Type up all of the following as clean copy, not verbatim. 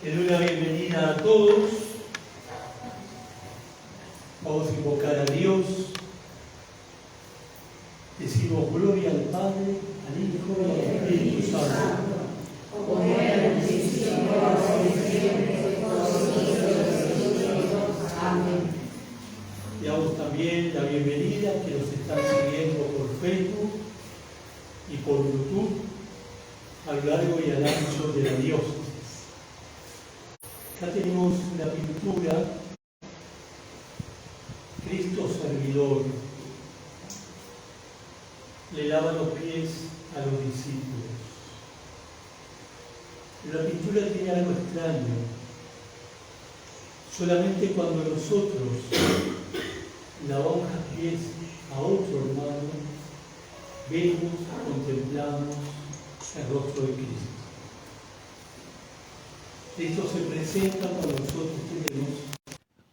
Le doy la bienvenida a todos. Vamos a invocar a Dios. Decimos gloria al Padre, al Hijo y al Espíritu Santo. Como era en el principio, ahora y siempre, por los siglos de los siglos. Amén. Le damos también la bienvenida a que nos están siguiendo por Facebook y por YouTube a lo largo y al ancho de la diócesis. Acá tenemos la pintura Cristo servidor. Le lava los pies a los discípulos. La pintura tiene algo extraño. Solamente cuando nosotros lavamos los pies a otro hermano, vemos, contemplamos el rostro de Cristo. Esto se presenta cuando nosotros tenemos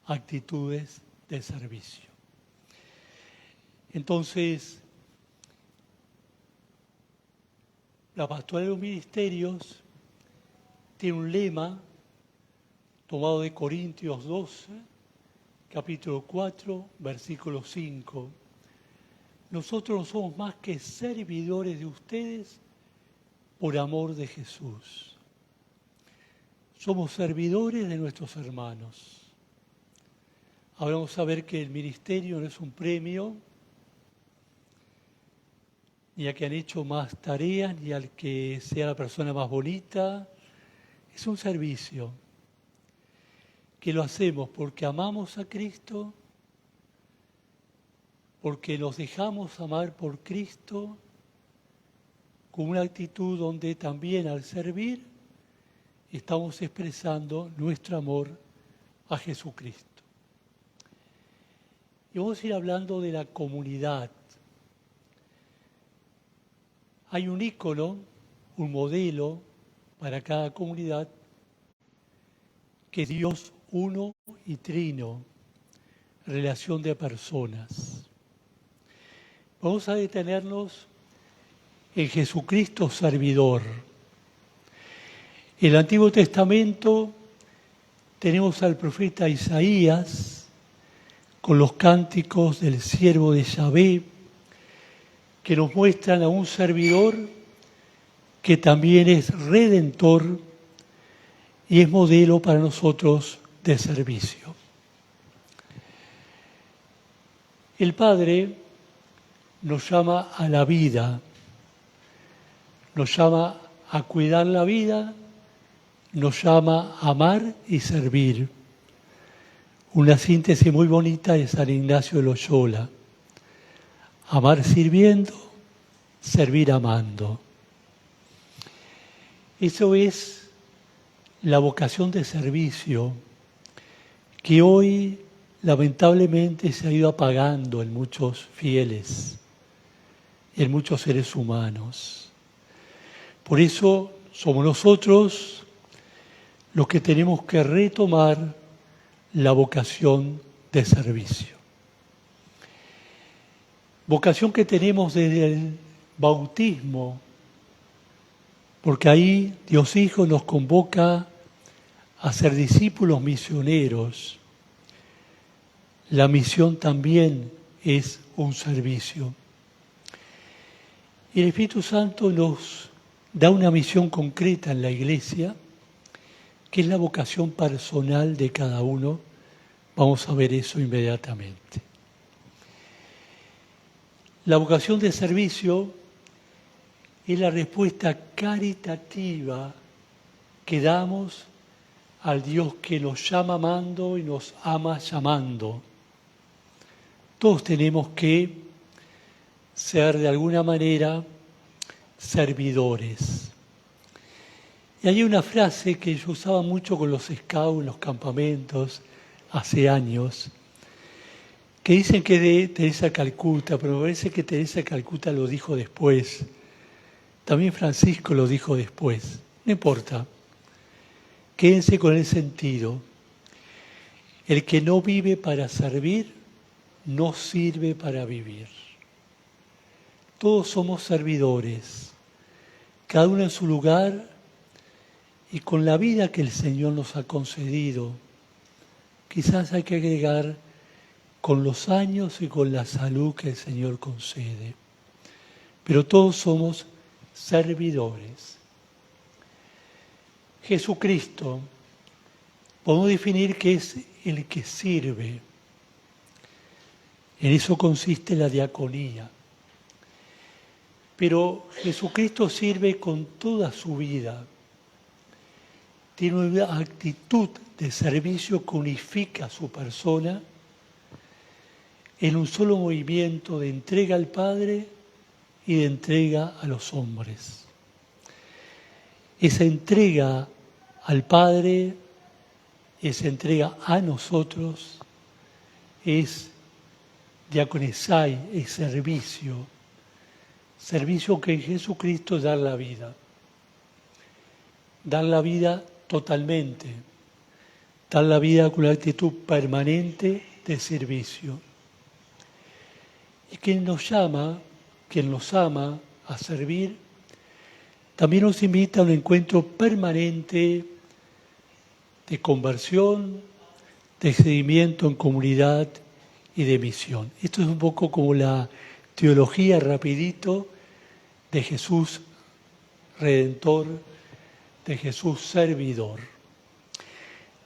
actitudes de servicio. Entonces, la Pastoral de los Ministerios tiene un lema tomado de Corintios 12, capítulo 4, versículo 5. Nosotros no somos más que servidores de ustedes por amor de Jesús. Somos servidores de nuestros hermanos. Ahora vamos a ver que el ministerio no es un premio, ni a que han hecho más tareas, ni al que sea la persona más bonita. Es un servicio que lo hacemos porque amamos a Cristo, porque nos dejamos amar por Cristo, con una actitud donde también al servir estamos expresando nuestro amor a Jesucristo. Y vamos a ir hablando de la comunidad. Hay un ícono, un modelo para cada comunidad, que es Dios uno y trino, relación de personas. Vamos a detenernos en Jesucristo servidor. En el Antiguo Testamento tenemos al profeta Isaías con los cánticos del siervo de Yahvé, que nos muestran a un servidor que también es redentor y es modelo para nosotros de servicio. El Padre nos llama a la vida, nos llama a cuidar la vida, nos llama a amar y servir. Una síntesis muy bonita de San Ignacio de Loyola. Amar sirviendo, servir amando. Eso es la vocación de servicio que hoy lamentablemente se ha ido apagando en muchos fieles, en muchos seres humanos. Por eso somos nosotros los que tenemos que retomar la vocación de servicio. Vocación que tenemos desde el bautismo, porque ahí Dios Hijo nos convoca a ser discípulos misioneros. La misión también es un servicio. Y el Espíritu Santo nos da una misión concreta en la Iglesia, que es la vocación personal de cada uno. Vamos a ver eso inmediatamente. La vocación de servicio es la respuesta caritativa que damos al Dios que nos llama amando y nos ama llamando. Todos tenemos que ser de alguna manera servidores. Y hay una frase que yo usaba mucho con los scouts en los campamentos hace años, que dicen que es de Teresa Calcuta, pero me parece que Teresa Calcuta lo dijo después. También Francisco lo dijo después. No importa. Quédense con el sentido. El que no vive para servir, no sirve para vivir. Todos somos servidores, cada uno en su lugar Y con la vida que el Señor nos ha concedido, quizás hay que agregar con los años y con la salud que el Señor concede. Pero todos somos servidores. Jesucristo, podemos definir que es el que sirve. En eso consiste la diaconía. Pero Jesucristo sirve con toda su vida. Tiene una actitud de servicio que unifica su persona en un solo movimiento de entrega al Padre y de entrega a los hombres. Esa entrega al Padre, esa entrega a nosotros, es diaconesai, es servicio. Servicio que en Jesucristo es dar la vida. Dar la vida totalmente. Dar la vida con una actitud permanente de servicio. Y quien nos llama, quien nos ama a servir, también nos invita a un encuentro permanente de conversión, de seguimiento en comunidad y de misión. Esto es un poco como la teología rapidito de Jesús Redentor, de Jesús Servidor.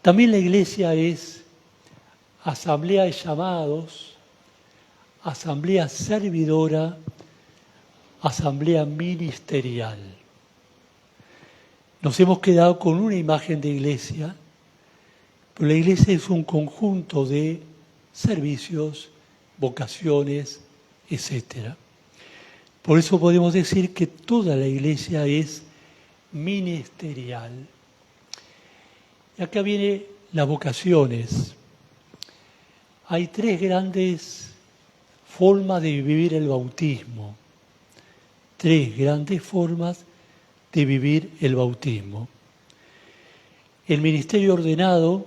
También la Iglesia es asamblea de llamados, asamblea servidora, asamblea ministerial. Nos hemos quedado con una imagen de Iglesia, pero la Iglesia es un conjunto de servicios, vocaciones, etc. Por eso podemos decir que toda la Iglesia es ministerial. Y acá vienen las vocaciones. Hay tres grandes formas de vivir el bautismo. Tres grandes formas de vivir el bautismo. El ministerio ordenado,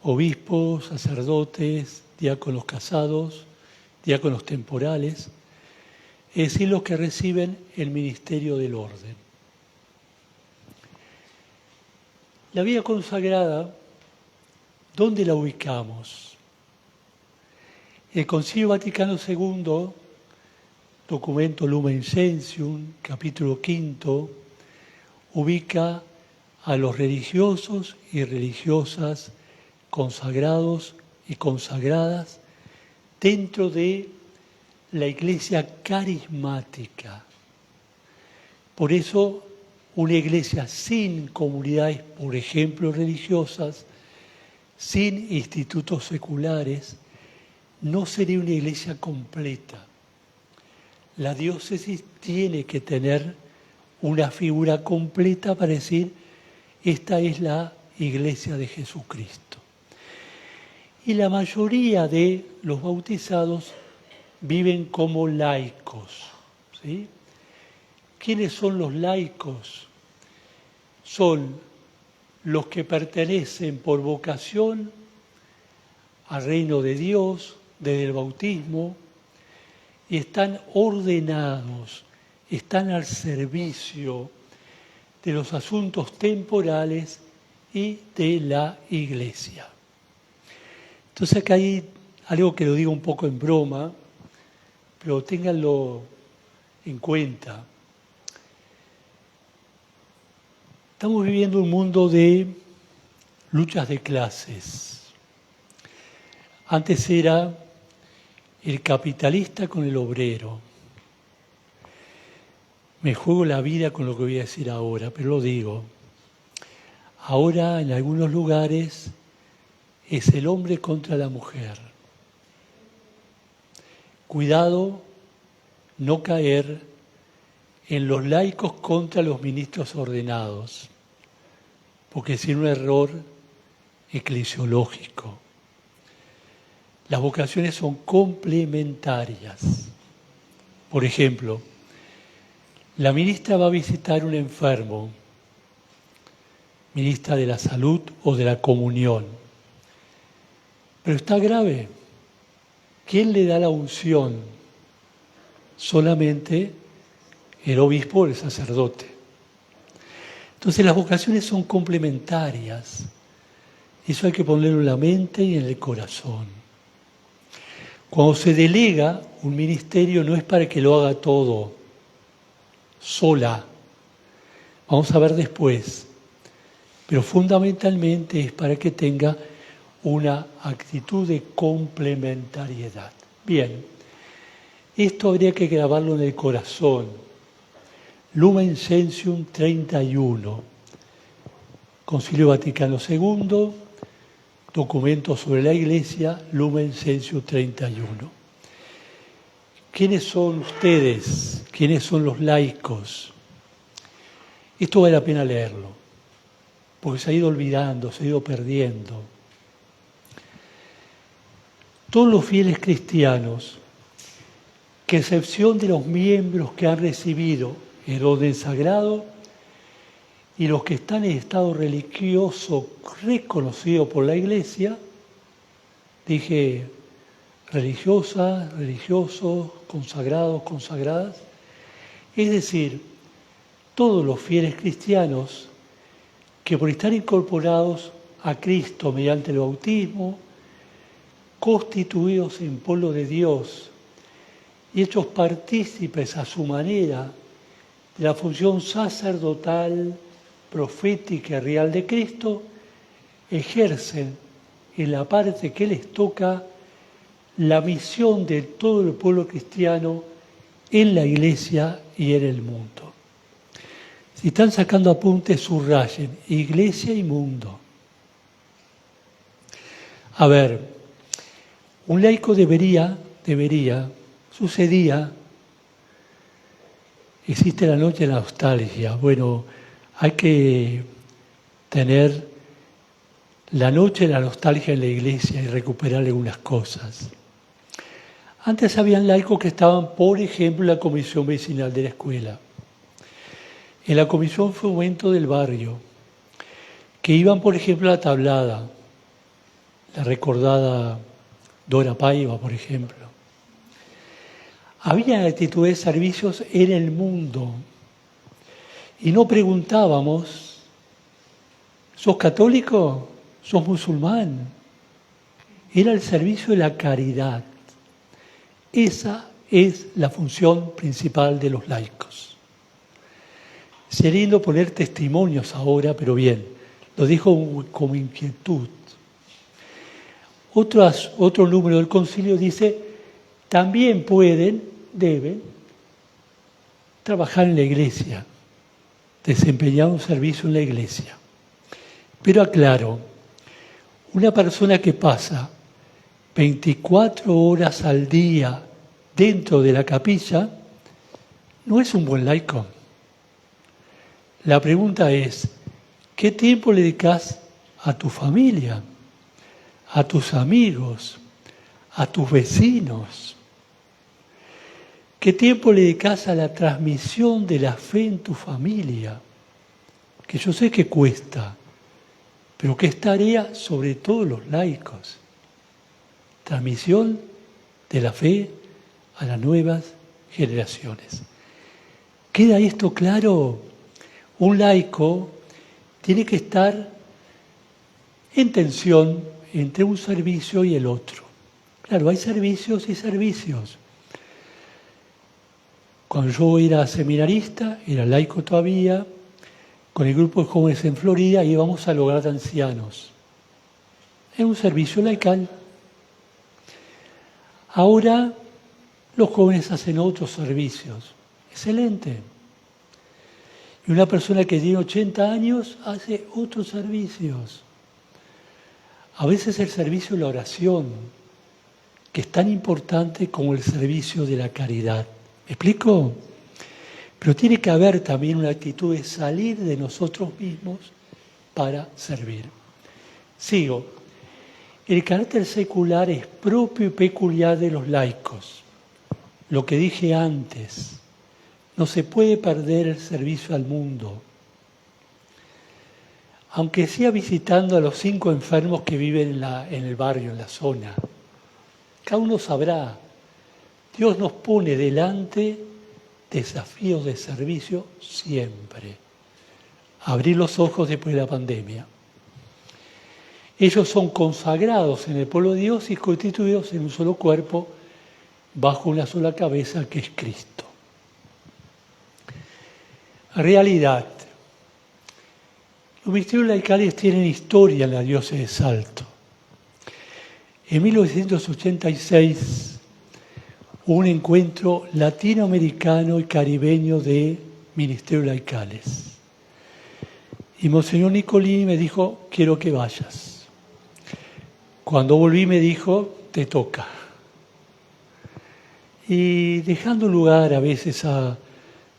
obispos, sacerdotes, diáconos casados, diáconos temporales, es decir, los que reciben el ministerio del orden. La vida consagrada, ¿dónde la ubicamos? El Concilio Vaticano II, documento Lumen Gentium, capítulo 5, ubica a los religiosos y religiosas consagrados y consagradas dentro de la Iglesia carismática. Por eso, una iglesia sin comunidades, por ejemplo, religiosas, sin institutos seculares, no sería una iglesia completa. La diócesis tiene que tener una figura completa para decir, esta es la iglesia de Jesucristo. Y la mayoría de los bautizados viven como laicos, ¿sí? ¿Quiénes son los laicos? Son los que pertenecen por vocación al reino de Dios desde el bautismo y están ordenados, están al servicio de los asuntos temporales y de la Iglesia. Entonces acá hay algo que lo digo un poco en broma, pero ténganlo en cuenta. Estamos viviendo un mundo de luchas de clases. Antes era el capitalista con el obrero. Me juego la vida con lo que voy a decir ahora, pero lo digo. Ahora en algunos lugares es el hombre contra la mujer. Cuidado no caer en los laicos contra los ministros ordenados, porque es un error eclesiológico. Las vocaciones son complementarias. Por ejemplo, la ministra va a visitar a un enfermo, ministra de la Salud o de la Comunión, pero está grave. ¿Quién le da la unción? Solamente el obispo o el sacerdote. Entonces las vocaciones son complementarias. Eso hay que ponerlo en la mente y en el corazón. Cuando se delega un ministerio no es para que lo haga todo sola. Vamos a ver después. Pero fundamentalmente es para que tenga una actitud de complementariedad. Bien, esto habría que grabarlo en el corazón. Lumen Gentium 31, Concilio Vaticano II, documento sobre la Iglesia, Lumen Gentium 31. ¿Quiénes son ustedes? ¿Quiénes son los laicos? Esto vale la pena leerlo, porque se ha ido olvidando, se ha ido perdiendo. Todos los fieles cristianos, que a excepción de los miembros que han recibido el orden sagrado y los que están en estado religioso reconocido por la Iglesia, dije religiosas, religiosos, consagrados, consagradas, es decir, todos los fieles cristianos que por estar incorporados a Cristo mediante el bautismo, constituidos en pueblo de Dios y hechos partícipes a su manera de la función sacerdotal, profética y real de Cristo, ejercen en la parte que les toca la misión de todo el pueblo cristiano en la Iglesia y en el mundo. Si están sacando apuntes, subrayen, Iglesia y mundo. A ver, un laico sucedía, existe la noche de la nostalgia. Bueno, hay que tener la noche de la nostalgia en la Iglesia y recuperar algunas cosas. Antes habían laicos que estaban, por ejemplo, en la comisión vecinal de la escuela, en la comisión fomento del barrio, que iban, por ejemplo, a la tablada, la recordada Dora Paiva, por ejemplo. Había actitud de servicios en el mundo y no preguntábamos, ¿sos católico? ¿Sos musulmán? Era el servicio de la caridad. Esa es la función principal de los laicos. Sería lindo poner testimonios ahora, pero bien, lo dijo como inquietud. Otro número del concilio dice, también deben trabajar en la iglesia, desempeñar un servicio en la iglesia. Pero aclaro, una persona que pasa 24 horas al día dentro de la capilla no es un buen laico. La pregunta es, ¿qué tiempo le dedicas a tu familia, a tus amigos, a tus vecinos? ¿Qué tiempo le dedicas a la transmisión de la fe en tu familia? Que yo sé que cuesta, pero que es tarea sobre todo los laicos. Transmisión de la fe a las nuevas generaciones. ¿Queda esto claro? Un laico tiene que estar en tensión entre un servicio y el otro. Claro, hay servicios y servicios. Cuando yo era seminarista, era laico todavía, con el grupo de jóvenes en Florida íbamos al hogar de ancianos. Es un servicio laical. Ahora los jóvenes hacen otros servicios. Excelente. Y una persona que tiene 80 años hace otros servicios. A veces el servicio de la oración, que es tan importante como el servicio de la caridad. ¿Me explico? Pero tiene que haber también una actitud de salir de nosotros mismos para servir. Sigo. El carácter secular es propio y peculiar de los laicos. Lo que dije antes, no se puede perder el servicio al mundo. Aunque sea visitando a los 5 enfermos que viven en el barrio, en la zona. Cada uno sabrá. Dios nos pone delante desafíos de servicio siempre. abrir los ojos después de la pandemia. Ellos son consagrados en el pueblo de Dios y constituidos en un solo cuerpo, bajo una sola cabeza que es Cristo. Realidad. Los ministerios laicales tienen historia en la diócesis de Salto. En 1986 hubo un encuentro latinoamericano y caribeño de ministerios laicales. Y Monseñor Nicolini me dijo, quiero que vayas. Cuando volví me dijo, te toca. Y dejando lugar a veces a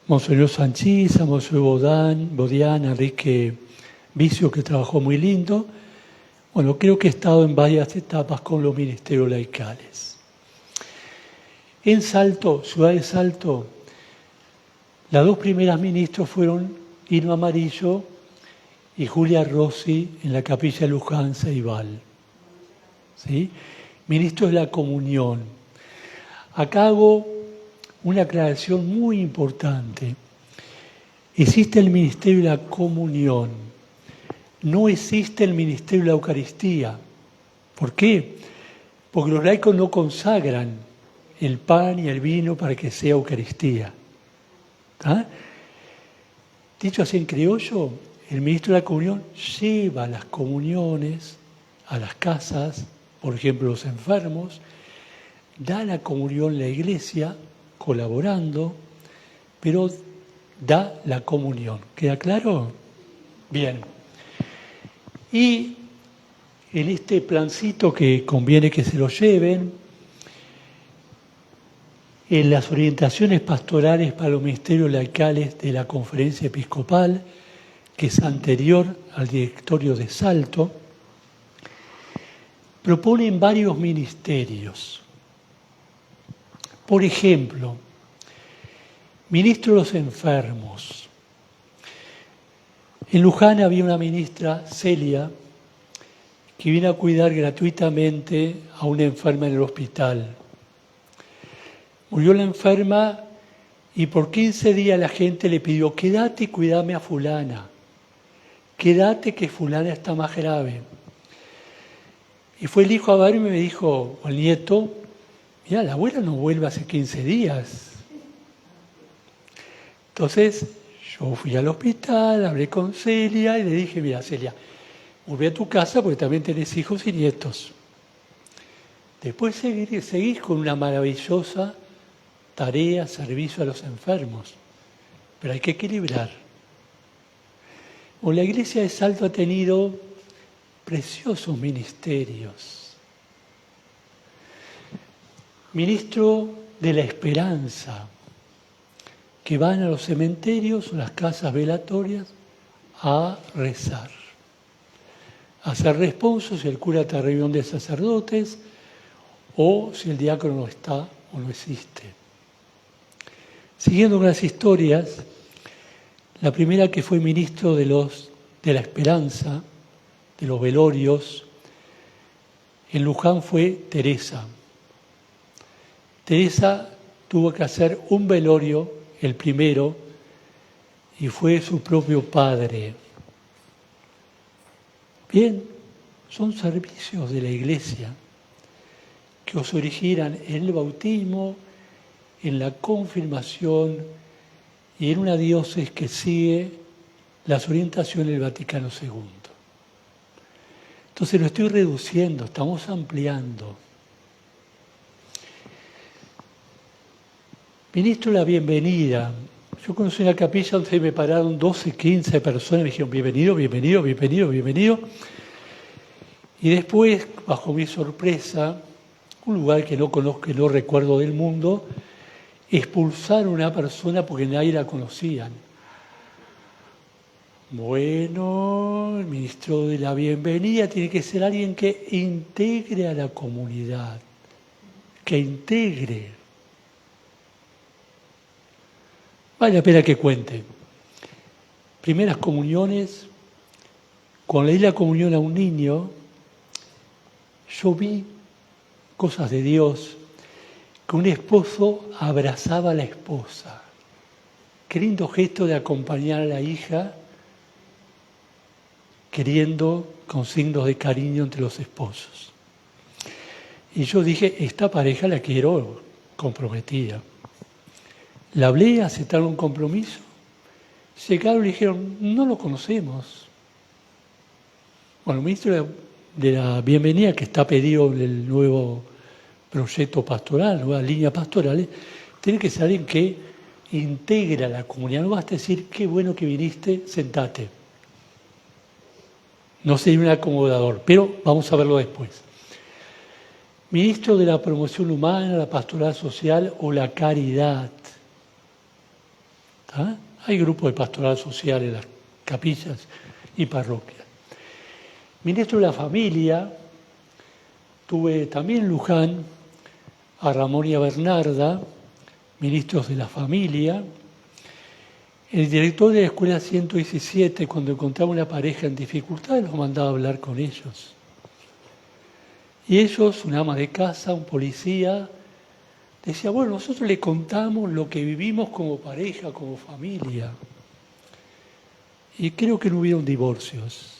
Monseñor Sanchís, a Monseñor Bodián, a Enrique Vicio, que trabajó muy lindo. Bueno, creo que he estado en varias etapas con los ministerios laicales. En Salto, ciudad de Salto, las dos primeras ministros fueron Irma Amarillo y Julia Rossi en la capilla de Luján, Ceibal. ¿Sí? Ministros de la comunión. Acá hago una aclaración muy importante. Existe el ministerio de la comunión. No existe el ministerio de la Eucaristía. ¿Por qué? Porque los laicos no consagran el pan y el vino para que sea Eucaristía. ¿Ah? Dicho así en criollo, el ministro de la comunión lleva las comuniones a las casas, por ejemplo los enfermos, da la comunión en la iglesia, colaborando, pero da la comunión. ¿Queda claro? Bien. Y en este plancito que conviene que se lo lleven, en las orientaciones pastorales para los ministerios laicales de la Conferencia Episcopal, que es anterior al directorio de Salto, proponen varios ministerios. Por ejemplo, ministro de los enfermos. En Luján había una ministra, Celia, que vino a cuidar gratuitamente a una enferma en el hospital. Murió la enferma y por 15 días la gente le pidió, quédate y cuídame a fulana. Quédate que fulana está más grave. Y fue el hijo a verme y me dijo, o el nieto, mira, la abuela no vuelve hace 15 días. Entonces yo fui al hospital, hablé con Celia y le dije, mira Celia, volví a tu casa porque también tenés hijos y nietos. Después seguís con una maravillosa tarea, servicio a los enfermos, pero hay que equilibrar. La Iglesia de Salto ha tenido preciosos ministerios. Ministro de la Esperanza, que van a los cementerios o las casas velatorias a rezar, a hacer responsos si el cura está en reunión de sacerdotes o si el diácono no está o no existe. Siguiendo con las historias, la primera que fue ministro de la Esperanza, de los velorios, en Luján fue Teresa. Teresa tuvo que hacer un velorio, el primero, y fue su propio padre. Bien, son servicios de la Iglesia que os originan en el bautismo, en la confirmación y en una diócesis que sigue las orientaciones del Vaticano II. Entonces lo estoy reduciendo, estamos ampliando. Ministro la bienvenida. Yo conocí una capilla donde se me pararon 12, 15 personas y me dijeron bienvenido, bienvenido, bienvenido, bienvenido. Y después, bajo mi sorpresa, un lugar que no conozco, que no recuerdo del mundo, expulsaron a una persona porque nadie la conocían. Bueno, el ministro de la bienvenida tiene que ser alguien que integre a la comunidad, que integre. Vale la pena que cuente. Primeras comuniones, cuando leí la comunión a un niño, yo vi cosas de Dios, que un esposo abrazaba a la esposa. Qué lindo gesto de acompañar a la hija queriendo con signos de cariño entre los esposos. Y yo dije, esta pareja la quiero comprometida. La hablé, aceptaron un compromiso. Llegaron y dijeron, no lo conocemos. Bueno, el ministro de la bienvenida, que está pedido en el nuevo proyecto pastoral, nuevas líneas pastorales, tiene que ser alguien que integra a la comunidad. No basta decir, qué bueno que viniste, sentate. No sería un acomodador, pero vamos a verlo después. Ministro de la promoción humana, la pastoral social o la caridad. ¿Ah? Hay grupos de pastoral social en las capillas y parroquias. Ministro de la familia, tuve también en Luján a Ramón y a Bernarda, ministros de la familia. El director de la escuela 117, cuando encontraba una pareja en dificultades, los mandaba a hablar con ellos. Y ellos, una ama de casa, un policía, decía, bueno, nosotros le contamos lo que vivimos como pareja, como familia. Y creo que no hubieron divorcios.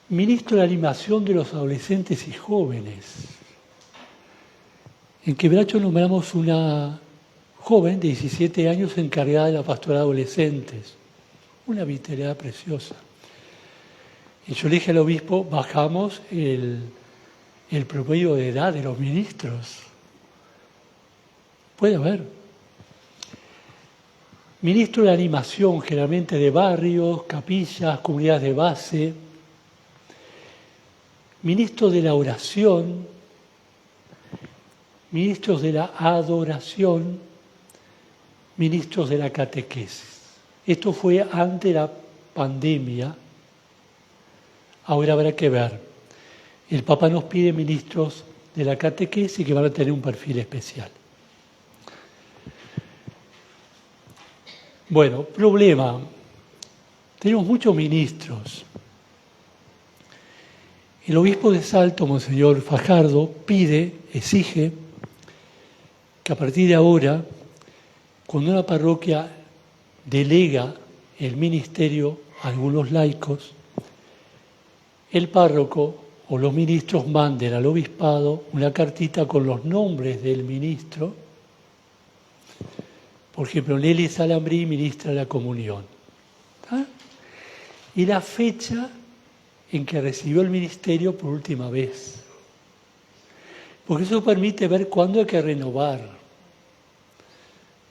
Ministro de la Animación de los Adolescentes y Jóvenes. En Quebracho nombramos una joven de 17 años encargada de la pastoral de adolescentes. Una vitalidad preciosa. Y yo le dije al obispo, bajamos el promedio de edad de los ministros. Puede haber. Ministro de la Animación, generalmente de barrios, capillas, comunidades de base. Ministro de la Oración. Ministros de la Adoración. Ministros de la Catequesis. Esto fue antes de la pandemia. Ahora habrá que ver. El Papa nos pide ministros de la catequesis que van a tener un perfil especial. Bueno, problema. Tenemos muchos ministros. El obispo de Salto, Monseñor Fajardo, pide, exige, que a partir de ahora, cuando una parroquia delega el ministerio a algunos laicos, el párroco o los ministros manden al obispado una cartita con los nombres del ministro. Por ejemplo, Nelly Salambrí ministra la comunión. ¿Ah? Y la fecha en que recibió el ministerio por última vez. Porque eso permite ver cuándo hay que renovar.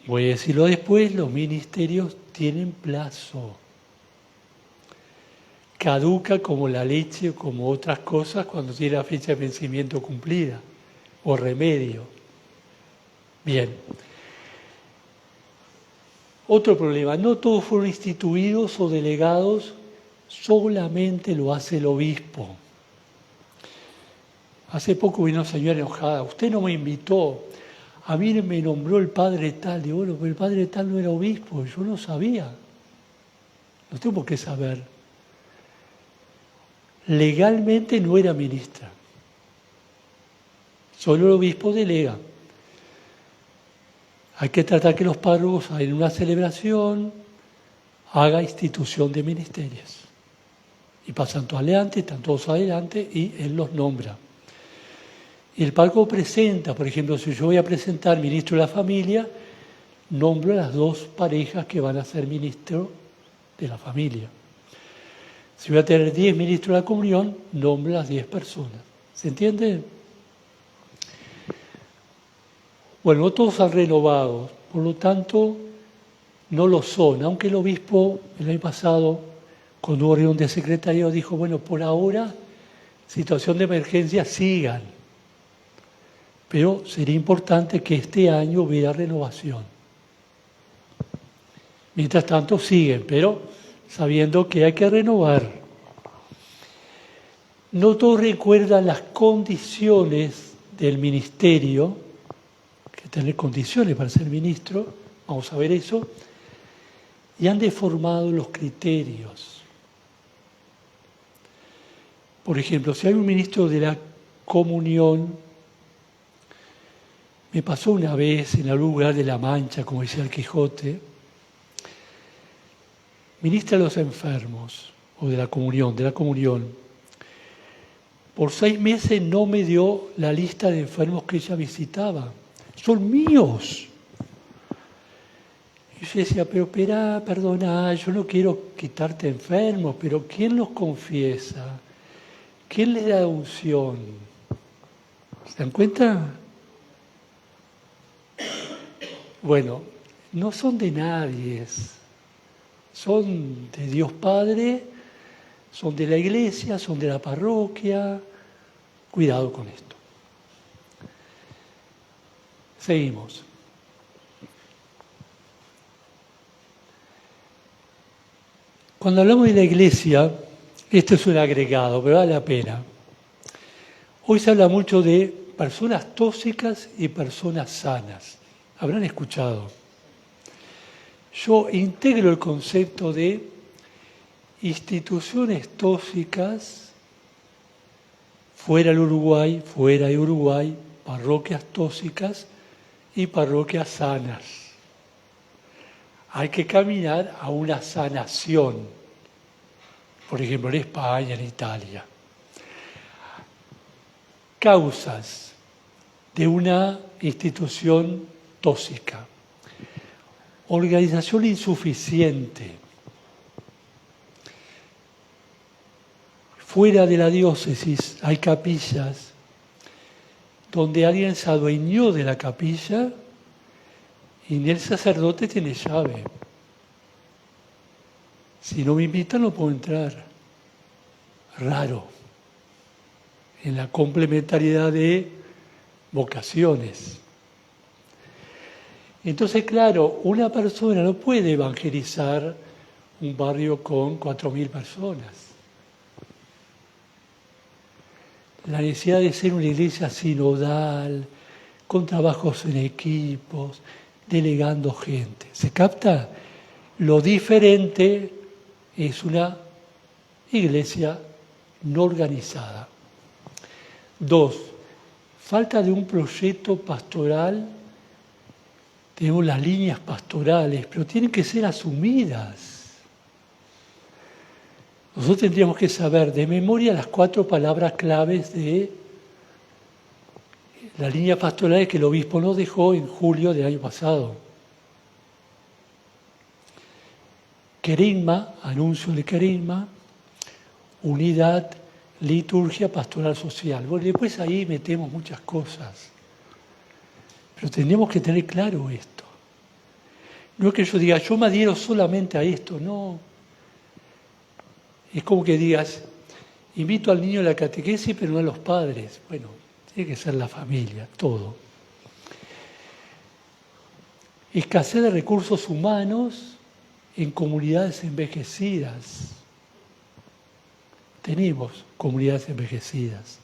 Voy a decirlo después, los ministerios tienen plazo. Caduca como la leche o como otras cosas cuando tiene la fecha de vencimiento cumplida o remedio. Bien. Otro problema, no todos fueron instituidos o delegados, solamente lo hace el obispo. Hace poco vino una señora enojada, usted no me invitó, a mí me nombró el padre tal, digo, bueno, pero el padre tal no era obispo, yo no sabía, no tengo por qué saber. Legalmente no era ministra. Solo el obispo delega. Hay que tratar que los párrocos en una celebración haga institución de ministerios. Y pasan todos adelante, están todos adelante y él los nombra. Y el párroco presenta, por ejemplo, si yo voy a presentar ministro de la familia, nombro a las dos parejas que van a ser ministro de la familia. Si voy a tener 10 ministros de la comunión, nombro a las 10 personas. ¿Se entiende? Bueno, no todos han renovado, por lo tanto, no lo son. Aunque el obispo, el año pasado, cuando hubo reunión de secretario, dijo, bueno, por ahora, situación de emergencia, sigan. Pero sería importante que este año hubiera renovación. Mientras tanto, siguen, pero sabiendo que hay que renovar. No todos recuerdan las condiciones del ministerio, que tener condiciones para ser ministro, vamos a ver eso, y han deformado los criterios. Por ejemplo, si hay un ministro de la comunión, me pasó una vez en algún lugar de La Mancha, como decía el Quijote, ministra a los enfermos, o de la comunión. Por 6 meses no me dio la lista de enfermos que ella visitaba. Son míos. Y yo decía, pero espera, perdona, yo no quiero quitarte enfermos, pero ¿quién los confiesa? ¿Quién les da unción? ¿Se dan cuenta? Bueno, no son de nadie, son de Dios Padre, son de la iglesia, son de la parroquia. Cuidado con esto. Seguimos. Cuando hablamos de la iglesia, esto es un agregado, pero vale la pena. Hoy se habla mucho de personas tóxicas y personas sanas. Habrán escuchado. Yo integro el concepto de instituciones tóxicas fuera del Uruguay, fuera de Uruguay, parroquias tóxicas y parroquias sanas. Hay que caminar a una sanación, por ejemplo, en España, en Italia. Causas de una institución tóxica. Organización insuficiente. Fuera de la diócesis hay capillas donde alguien se adueñó de la capilla y ni el sacerdote tiene llave. Si no me invitan no puedo entrar. Raro. En la complementariedad de vocaciones. Entonces, claro, una persona no puede evangelizar un barrio con 4.000 personas. La necesidad de ser una iglesia sinodal, con trabajos en equipos, delegando gente. ¿Se capta? Lo diferente es una iglesia no organizada. 2. Falta de un proyecto pastoral. Tenemos las líneas pastorales, pero tienen que ser asumidas. Nosotros tendríamos que saber de memoria las 4 palabras claves de la línea pastoral que el obispo nos dejó en julio del año pasado. Querigma, anuncio de querigma, unidad, liturgia, pastoral social. Bueno, después ahí metemos muchas cosas. Pero tenemos que tener claro esto. No es que yo diga, yo me adhiero solamente a esto, no. Es como que digas, invito al niño a la catequesis, pero no a los padres. Bueno, tiene que ser la familia, todo. Escasez de recursos humanos en comunidades envejecidas. Tenemos comunidades envejecidas.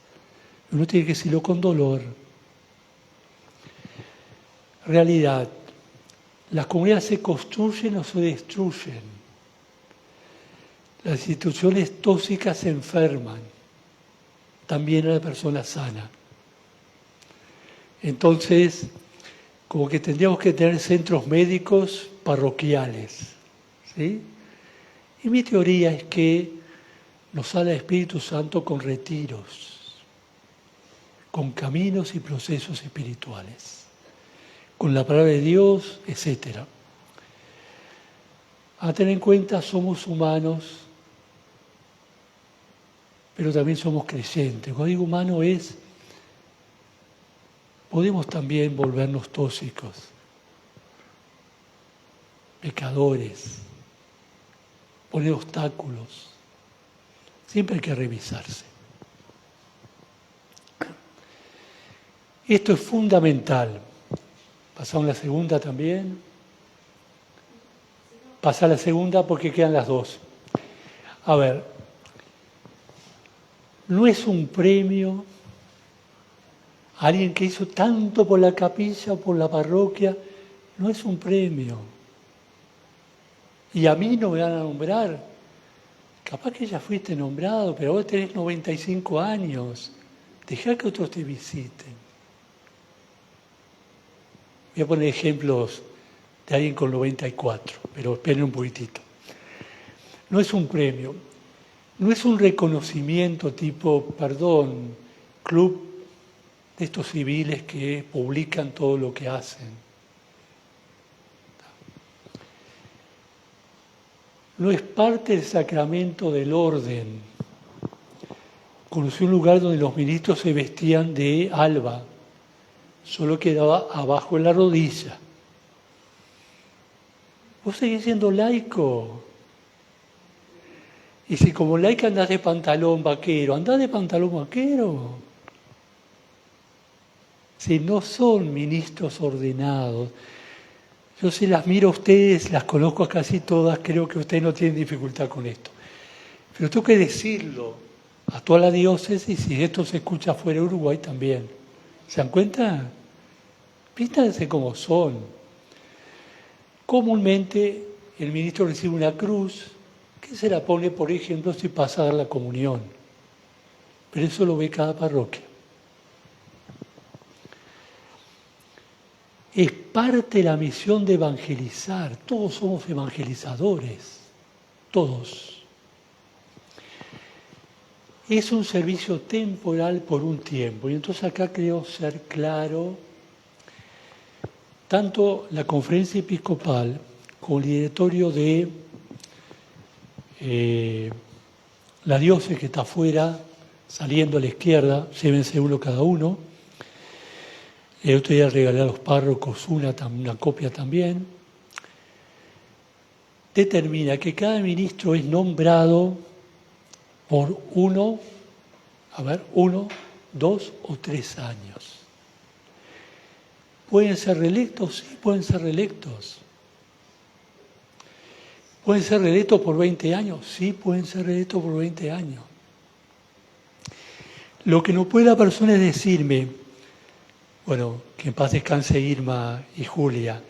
Uno tiene que decirlo con dolor. Realidad. Las comunidades se construyen o se destruyen. Las instituciones tóxicas se enferman. También a la persona sana. Entonces, como que tendríamos que tener centros médicos parroquiales. ¿Sí? Y mi teoría es que nos sale el Espíritu Santo con retiros, con caminos y procesos espirituales, con la palabra de Dios, etc. A tener en cuenta, somos humanos, pero también somos creyentes. Cuando digo humano podemos también volvernos tóxicos, pecadores, poner obstáculos. Siempre hay que revisarse. Esto es fundamental. Pasamos a la segunda también. Pasa a la segunda porque quedan las 2. A ver, no es un premio a alguien que hizo tanto por la capilla o por la parroquia, no es un premio. Y a mí no me van a nombrar. Capaz que ya fuiste nombrado, pero vos tenés 95 años. Dejá que otros te visiten. Voy a poner ejemplos de alguien con 94, pero esperen un poquitito. no es un premio, no es un reconocimiento tipo, perdón, club de estos civiles que publican todo lo que hacen. No es parte del sacramento del orden. Conocí un lugar donde los ministros se vestían de alba, solo quedaba abajo de la rodilla. Vos seguís siendo laico. Y si como laica andás de pantalón vaquero, andás de pantalón vaquero. Si no son ministros ordenados, yo se las miro a ustedes, las conozco a casi todas, creo que ustedes no tienen dificultad con esto. Pero tengo que decirlo a toda la diócesis, y esto se escucha fuera de Uruguay también. ¿Se dan cuenta? Vístanse como son. Comúnmente el ministro recibe una cruz, que se la pone, por ejemplo, si pasa a dar la comunión. Pero eso lo ve cada parroquia. Es parte de la misión de evangelizar. Todos somos evangelizadores. Todos. Es un servicio temporal por un tiempo. Y entonces acá creo ser claro. Tanto la conferencia episcopal como el directorio de la diócesis que está afuera, saliendo a la izquierda, llévense uno cada uno. El otro día regalé a los párrocos una copia también. Determina que cada ministro es nombrado por 1, 2 o 3 años. ¿Pueden ser reelectos? Sí, pueden ser reelectos. ¿Pueden ser reelectos por 20 años? Sí, pueden ser reelectos por 20 años. Lo que no puede la persona es decirme, bueno, que en paz descanse Irma y Julia,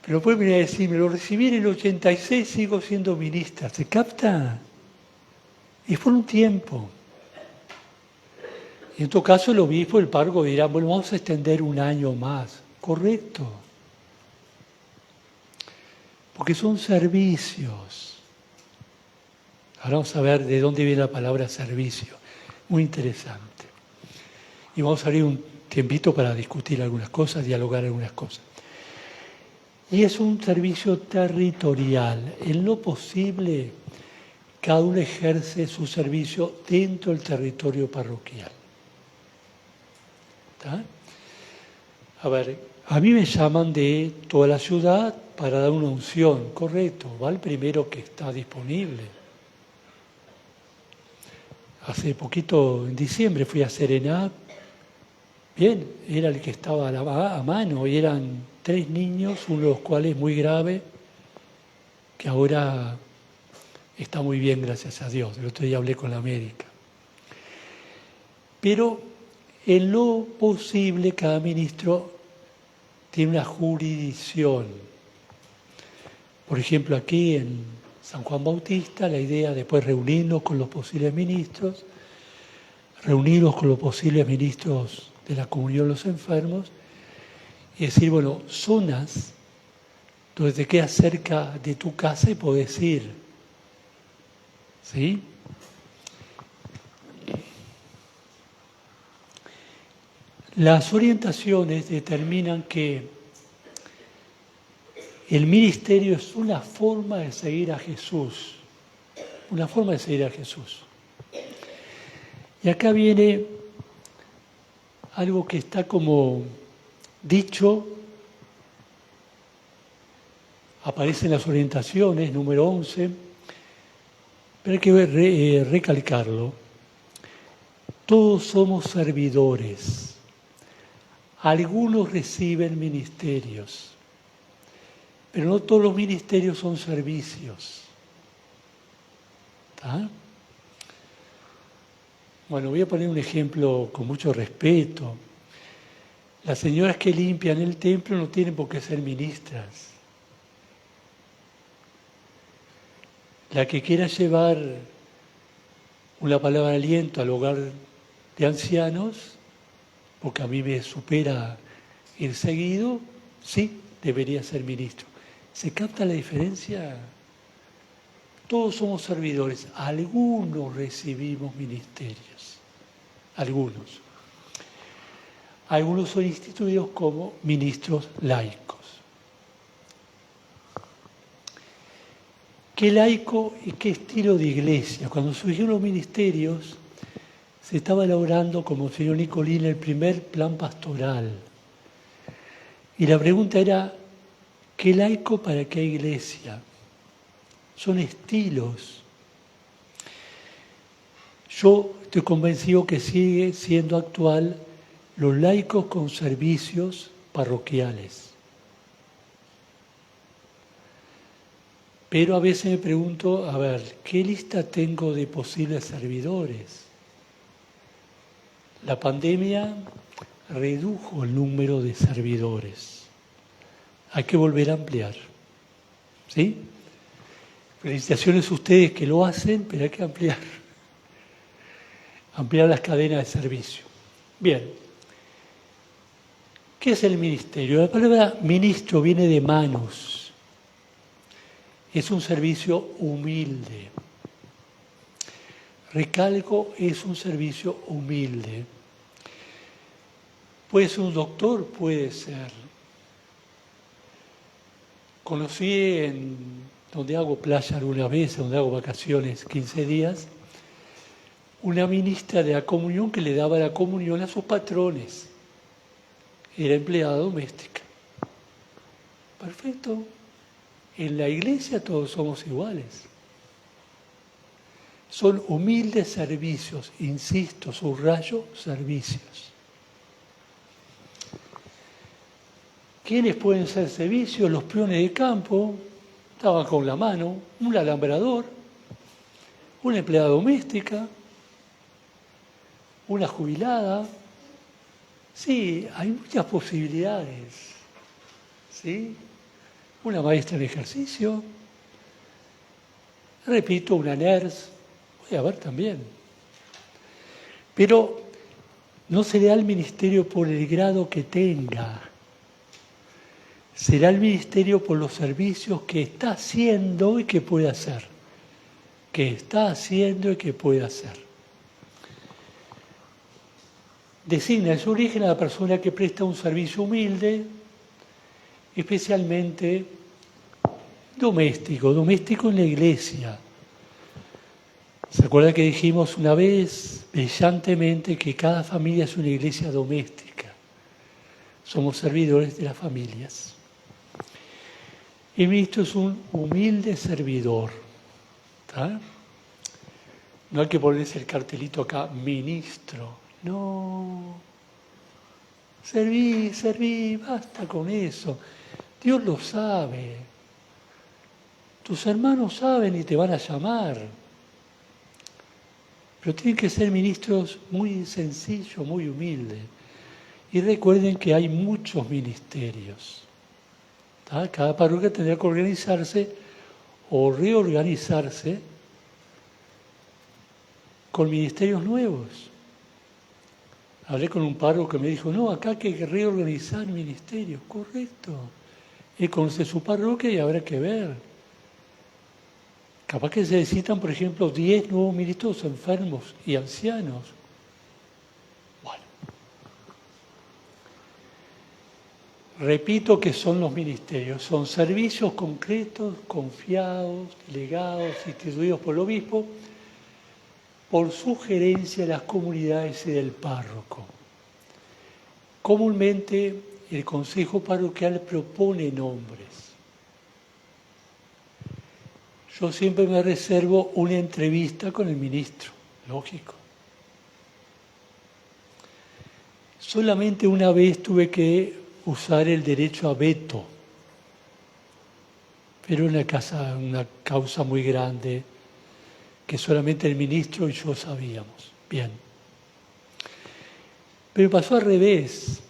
pero puede venir a decirme, lo recibí en el 86, sigo siendo ministra. ¿Se capta? Es por un tiempo. Y en todo caso el obispo, el párroco dirá, bueno, vamos a extender 1 año más. Correcto. Porque son servicios. Ahora vamos a ver de dónde viene la palabra servicio. Muy interesante. Y vamos a abrir un tiempito para discutir algunas cosas, dialogar algunas cosas. Y es un servicio territorial. En lo posible, cada uno ejerce su servicio dentro del territorio parroquial. ¿Está? A ver, a mí me llaman de toda la ciudad para dar una unción, correcto, va el primero que está disponible. Hace poquito, en diciembre, fui a Serenat, bien, era el que estaba a mano, y eran 3 niños, uno de los cuales muy grave, que ahora está muy bien, gracias a Dios. El otro día hablé con la médica. Pero en lo posible, cada ministro tiene una jurisdicción. Por ejemplo, aquí en San Juan Bautista, la idea después reunirnos con los posibles ministros, reunirnos con los posibles ministros de la comunión de los enfermos, y decir, bueno, zonas donde te quedas cerca de tu casa y podés ir. ¿Sí? Las orientaciones determinan que el ministerio es una forma de seguir a Jesús. Una forma de seguir a Jesús. Y acá viene algo que está como dicho, aparece en las orientaciones, número 11, pero hay que recalcarlo. Todos somos servidores. Algunos reciben ministerios, pero no todos los ministerios son servicios. ¿Está? Bueno, voy a poner un ejemplo con mucho respeto. Las señoras que limpian el templo no tienen por qué ser ministras. La que quiera llevar una palabra de aliento al hogar de ancianos, porque a mí me supera ir seguido, sí, debería ser ministro. ¿Se capta la diferencia? Todos somos servidores. Algunos recibimos ministerios. Algunos. Algunos son instituidos como ministros laicos. ¿Qué laico y qué estilo de iglesia? Cuando surgieron los ministerios, se estaba elaborando, como el señor Nicolini, el primer plan pastoral. Y la pregunta era, ¿qué laico para qué iglesia? Son estilos. Yo estoy convencido que sigue siendo actual los laicos con servicios parroquiales. Pero a veces me pregunto, a ver, ¿qué lista tengo de posibles servidores? La pandemia redujo el número de servidores. Hay que volver a ampliar. ¿Sí? Felicitaciones a ustedes que lo hacen, pero hay que ampliar. Ampliar las cadenas de servicio. Bien. ¿Qué es el ministerio? La palabra ministro viene de manos. Es un servicio humilde. Recalco, es un servicio humilde. Puede ser un doctor, puede ser. Conocí donde hago playa alguna vez, donde hago vacaciones 15 días, una ministra de la comunión que le daba la comunión a sus patrones. Era empleada doméstica. Perfecto. En la iglesia todos somos iguales. Son humildes servicios, insisto, subrayo, servicios. ¿Quiénes pueden ser servicios? Los peones de campo, estaban con la mano, un alambrador, una empleada doméstica, una jubilada. Sí, hay muchas posibilidades. ¿Sí? Una maestra en ejercicio. Repito, una nurse. Voy a ver también. Pero no se le da al ministerio por el grado que tenga. Será el ministerio por los servicios que está haciendo y que puede hacer. Que está haciendo y que puede hacer. Designa en su origen a la persona que presta un servicio humilde, especialmente doméstico en la iglesia. ¿Se acuerdan que dijimos una vez brillantemente que cada familia es una iglesia doméstica? Somos servidores de las familias. El ministro es un humilde servidor. ¿Tá? No hay que ponerse el cartelito acá, ministro. No. Serví, basta con eso. Dios lo sabe. Tus hermanos saben y te van a llamar. Pero tienen que ser ministros muy sencillos, muy humildes. Y recuerden que hay muchos ministerios. ¿Tá? Cada parroquia tendrá que organizarse o reorganizarse con ministerios nuevos. Hablé con un párroco que me dijo, no, acá hay que reorganizar ministerios. Correcto. Él conoce su parroquia y habrá que ver. Capaz que se necesitan, por ejemplo, 10 nuevos ministros enfermos y ancianos. Bueno. Repito que son los ministerios. Son servicios concretos, confiados, delegados, instituidos por el obispo, por sugerencia de las comunidades y del párroco. Comúnmente el consejo parroquial propone nombres. Yo siempre me reservo una entrevista con el ministro, lógico. Solamente una vez tuve que usar el derecho a veto, pero una causa muy grande, que solamente el ministro y yo sabíamos. Bien. Pero pasó al revés.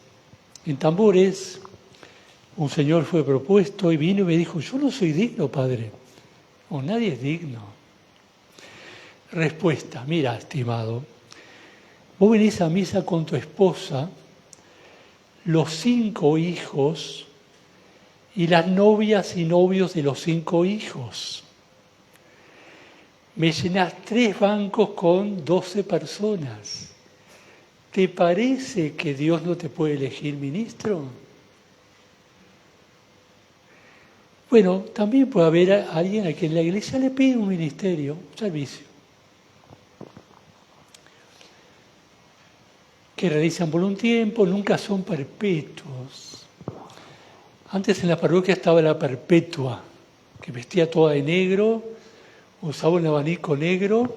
En Tambores, un señor fue propuesto y vino y me dijo, yo no soy digno, padre. O nadie es digno. Respuesta, mira, estimado, vos venís a misa con tu esposa, los 5 hijos y las novias y novios de los 5 hijos. me llenás 3 bancos con 12 personas. ¿Te parece que Dios no te puede elegir ministro? Bueno, también puede haber alguien a quien la iglesia le pide un ministerio, un servicio, que realizan por un tiempo, nunca son perpetuos. Antes en la parroquia estaba la perpetua, que vestía toda de negro, usaba un abanico negro,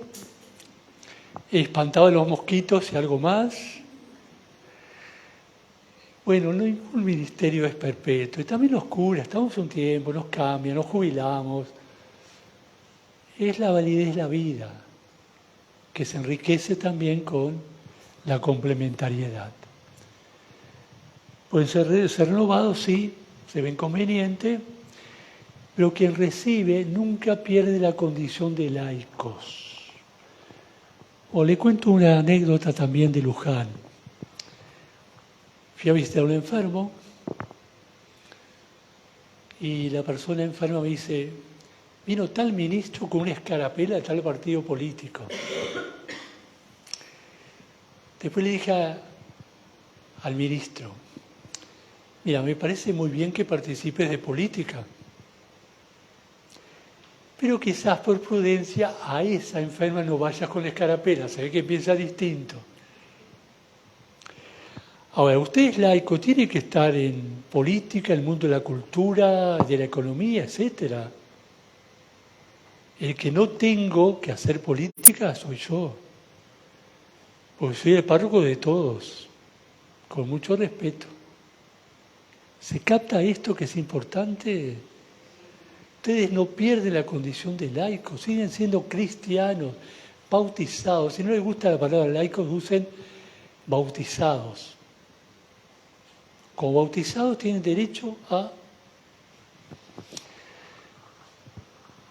espantaba los mosquitos y algo más. Bueno, no ningún ministerio es perpetuo. Y también los curas, estamos un tiempo, nos cambian, nos jubilamos. Es la validez de la vida, que se enriquece también con la complementariedad. Pueden ser renovados, sí, se ven conveniente, pero quien recibe nunca pierde la condición de laicos. O le cuento una anécdota también de Luján. Fui a visitar a un enfermo y la persona enferma me dice, vino tal ministro con una escarapela de tal partido político. Después le dije al ministro, mira, me parece muy bien que participes de política, pero quizás por prudencia a esa enferma no vayas con escarapela, se ve que piensa distinto. Ahora, usted es laico, tiene que estar en política, en el mundo de la cultura, de la economía, etc. El que no tengo que hacer política soy yo, porque soy el párroco de todos, con mucho respeto. ¿Se capta esto que es importante? Ustedes no pierden la condición de laicos, siguen siendo cristianos, bautizados. Si no les gusta la palabra laicos, usen bautizados. Como bautizados tienen derecho a...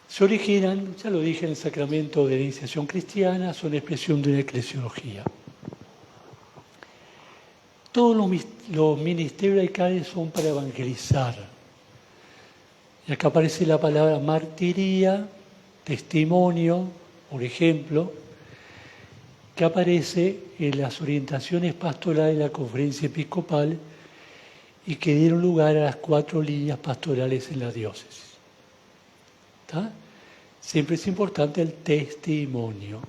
Se originan, ya lo dije, en el sacramento de la iniciación cristiana, son expresión de una eclesiología. Todos los ministerios laicales son para evangelizar. Y acá aparece la palabra martiría, testimonio, por ejemplo, que aparece en las orientaciones pastorales de la Conferencia Episcopal y que dieron lugar a las 4 líneas pastorales en la diócesis. ¿Está? Siempre es importante el testimonio.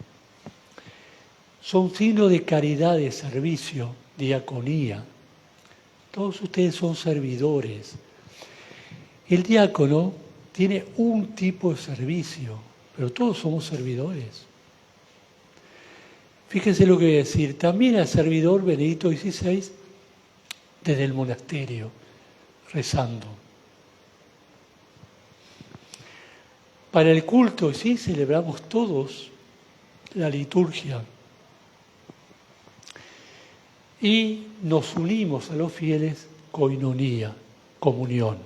Son signos de caridad, de servicio, diaconía. Todos ustedes son servidores. El diácono tiene un tipo de servicio, pero todos somos servidores. Fíjense lo que voy a decir. También al servidor Benedicto XVI desde el monasterio, rezando. Para el culto, sí, celebramos todos la liturgia. Y nos unimos a los fieles, koinonía, comunión.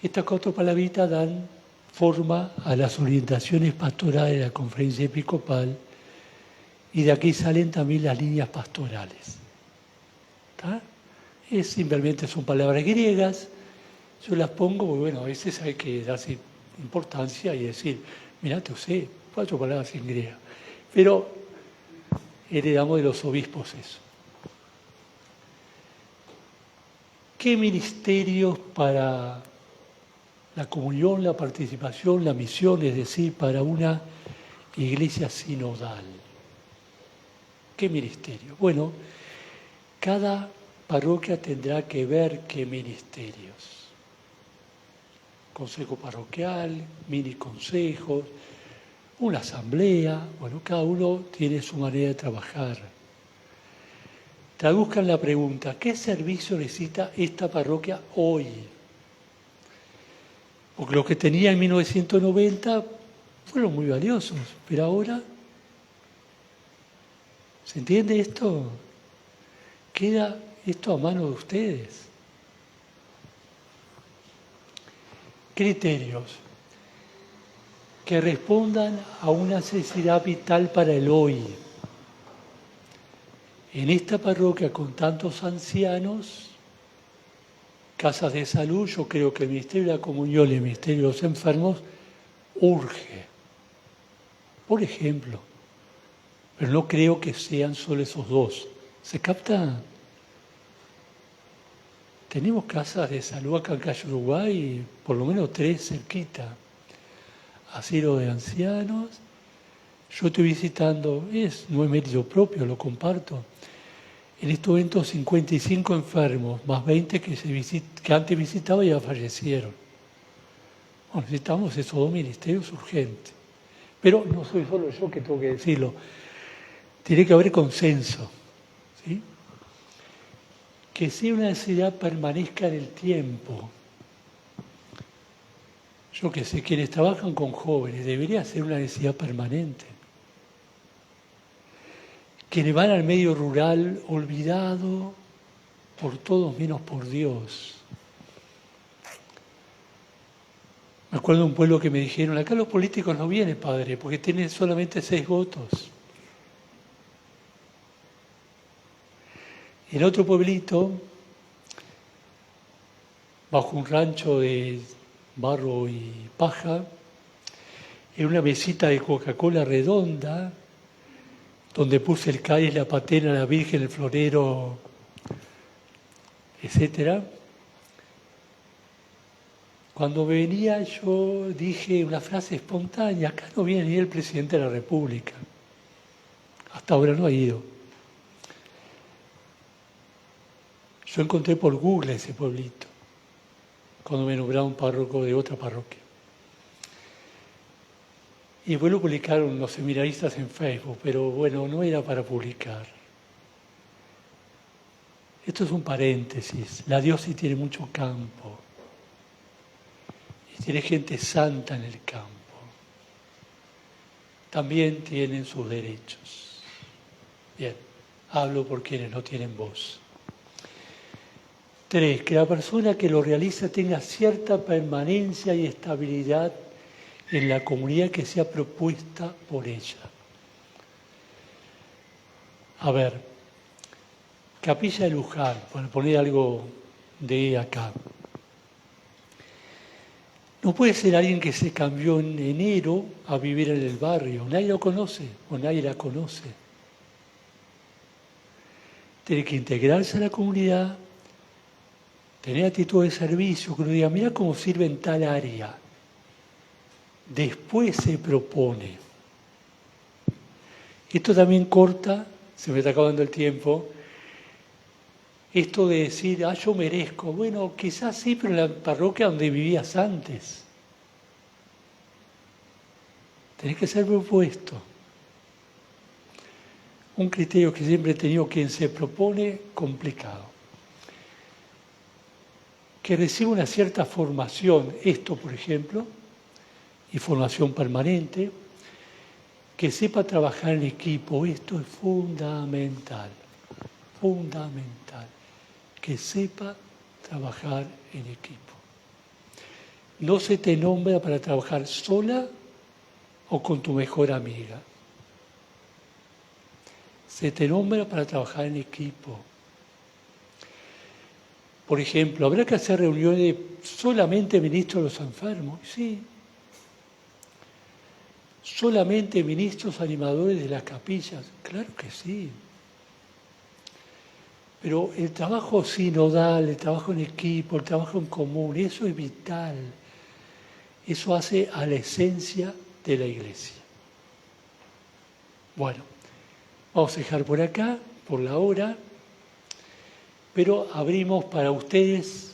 Estas 4 palabritas dan forma a las orientaciones pastorales de la Conferencia Episcopal y de aquí salen también las líneas pastorales. ¿Está? Simplemente son palabras griegas, yo las pongo, porque bueno, a veces hay que darse importancia y decir, mirá, te usé 4 palabras en griega. Pero heredamos de los obispos eso. ¿Qué ministerios para la comunión, la participación, la misión, es decir, para una iglesia sinodal? ¿Qué ministerio? Bueno, cada parroquia tendrá que ver qué ministerios. Consejo parroquial, mini consejos, una asamblea, bueno, cada uno tiene su manera de trabajar. Traduzcan la pregunta, ¿qué servicio necesita esta parroquia hoy? Porque los que tenía en 1990 fueron muy valiosos, pero ahora, ¿se entiende esto? Queda esto a mano de ustedes. Criterios que respondan a una necesidad vital para el hoy. En esta parroquia con tantos ancianos, casas de salud, yo creo que el Ministerio de la Comunión y el Ministerio de los Enfermos urge. Por ejemplo, pero no creo que sean solo esos dos. ¿Se capta? Tenemos casas de salud acá en Calle Uruguay, por lo menos 3 cerquita. Asilo de ancianos. Yo estoy visitando, no es mérito propio, lo comparto. En estos momentos 55 enfermos, más 20 que antes visitaba y ya fallecieron. Bueno, necesitamos esos 2 ministerios urgentes. Pero no soy solo yo que tengo que decirlo. Tiene que haber consenso, ¿sí? Que si una necesidad permanezca en el tiempo. Yo que sé, quienes trabajan con jóvenes, debería ser una necesidad permanente. Quienes van al medio rural olvidado por todos menos por Dios. Me acuerdo de un pueblo que me dijeron, acá los políticos no vienen, padre, porque tienen solamente 6 votos. En otro pueblito, bajo un rancho de barro y paja, en una mesita de Coca-Cola redonda, donde puse el cáliz, la patena, la Virgen, el florero, etc. Cuando venía yo dije una frase espontánea, acá no viene ni el presidente de la República. Hasta ahora no ha ido. Yo encontré por Google ese pueblito, cuando me nombraron párroco de otra parroquia. Y después lo publicaron los seminaristas en Facebook, pero bueno, no era para publicar. Esto es un paréntesis. La diócesis tiene mucho campo. Y tiene gente santa en el campo. También tienen sus derechos. Bien, hablo por quienes no tienen voz. 3, que la persona que lo realiza tenga cierta permanencia y estabilidad en la comunidad que sea propuesta por ella. A ver, Capilla de Luján, para poner algo de acá. No puede ser alguien que se cambió en enero a vivir en el barrio. Nadie lo conoce o nadie la conoce. Tiene que integrarse a la comunidad, tener actitud de servicio, que uno diga, mira cómo sirve en tal área. Después se propone. Esto también corta, se me está acabando el tiempo, esto de decir, yo merezco. Bueno, quizás sí, pero en la parroquia donde vivías antes. Tenés que ser propuesto. Un criterio que siempre he tenido, quien se propone, complicado. Que reciba una cierta formación, esto por ejemplo, y formación permanente, que sepa trabajar en equipo, esto es fundamental, fundamental, que sepa trabajar en equipo. No se te nombra para trabajar sola o con tu mejor amiga. Se te nombra para trabajar en equipo. Por ejemplo, ¿habrá que hacer reuniones solamente ministros de los enfermos? Sí. ¿Solamente ministros animadores de las capillas? Claro que sí. Pero el trabajo sinodal, el trabajo en equipo, el trabajo en común, eso es vital. Eso hace a la esencia de la Iglesia. Bueno, vamos a dejar por acá, por la hora, pero abrimos para ustedes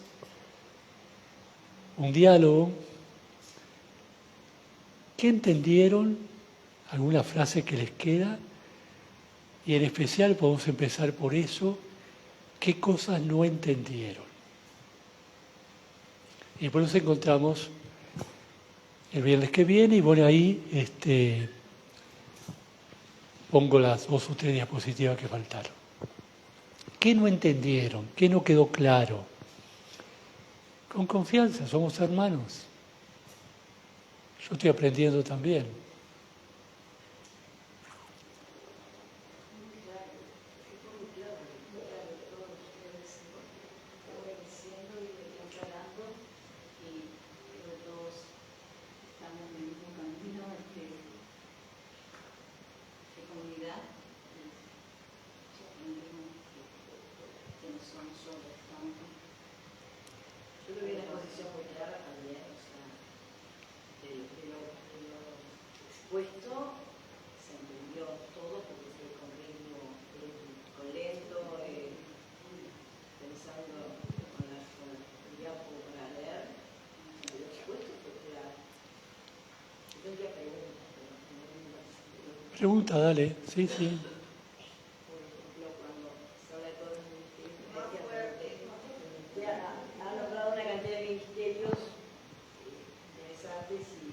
un diálogo. ¿Qué entendieron? ¿Alguna frase que les queda? Y en especial podemos empezar por eso. ¿Qué cosas no entendieron? Y después nos encontramos el viernes que viene y bueno, ahí pongo las 2 o 3 diapositivas que faltaron. ¿Qué no entendieron? ¿Qué no quedó claro? Con confianza, somos hermanos. Yo estoy aprendiendo también. Estamos en el mismo camino. Pregunta, dale. Sí, sí. Ha nombrado una cantidad de ministerios interesantes y